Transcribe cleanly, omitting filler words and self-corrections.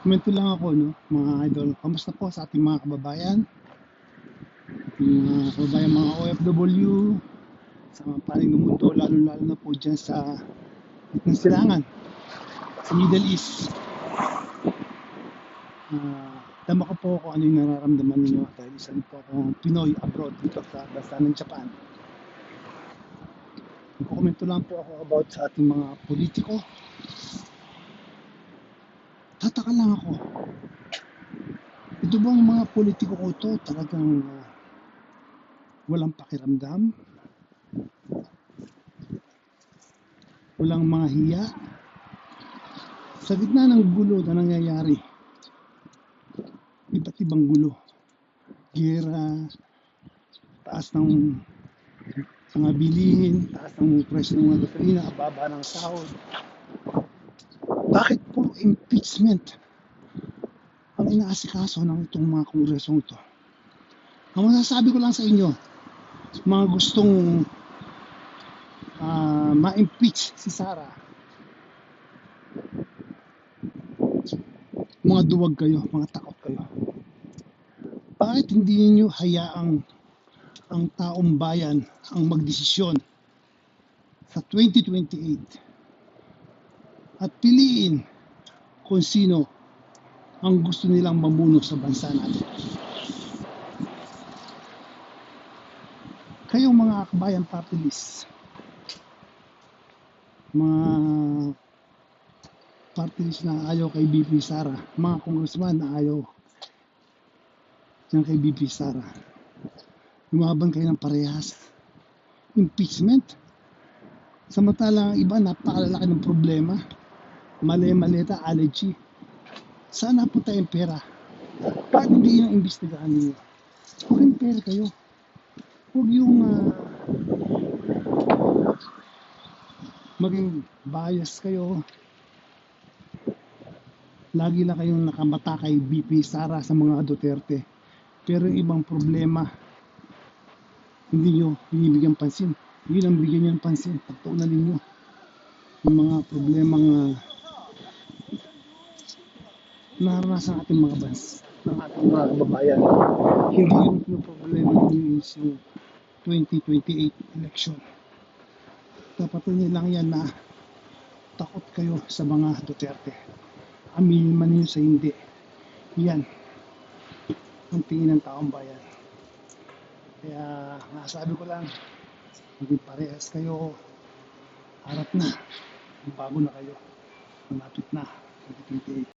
Komento lang ako, no, mga idol. Kamusta po sa ating mga kababayan? Ating mga kababayan, mga OFW, sa mga panig ng mundo, lalo-lalo na po dyan sa gitnang silangan, sa Middle East. Tama ko po kung ano yung nararamdaman ninyo dahil isa rin po akong Pinoy abroad dito sa bansa ng Japan. Nagkokomento lang po ako about sa ating mga politiko. Tataka lang ako. Ito bang mga politiko ko to talagang walang pakiramdam? Walang mga hiya? Sa gitna ng gulo na nangyayari, iba't ibang gulo, gera, taas ng mga bilihin, taas ng presyo ng mga gasolina, baba ng sahod. Bakit po impeachment ang inaasikaso ng itong mga kongresong ito? Ang masasabi ko lang sa inyo, mga gustong ma-impeach si Sara, mga duwag kayo, mga takot kayo. Bakit hindi niyo hayaang ang taong bayan ang magdesisyon sa 2028 at piliin kung sino ang gusto nilang mamuno sa bansa natin? Kayong mga kabayan party list, mga party list na ayaw kay BP Sara, mga congressman na ayaw yan kay BP Sara, lumaban kayo ng parehas. Impeachment. Samantalang ang iba, napakalalaki ng problema. Mali-maleta, allergy. Saan napunta yung pera? Bakit hindi yung imbestigahan niyo? Mag-impare kayo. Huwag yung maging bias kayo. Lagi lang kayong nakamata kay BP Sara sa mga Duterte. Pero yung ibang problema, hindi nyo binibigyan pansin. Yun ang bigyan nyo ng pansin. Pagtuunan ninyo yung mga problemang naranasan ating mga bansa, ng ating mga kababayan. Hindi yung problema ninyo is yung 2028 election. Dapat nyo lang yan na takot kayo sa mga Duterte. Aminin man nyo sa hindi. Yan ang tingin ng taong bayan. Kaya nasabi ko lang, maging parehas kayo. Harap na, bago na kayo. Malapit na 2028.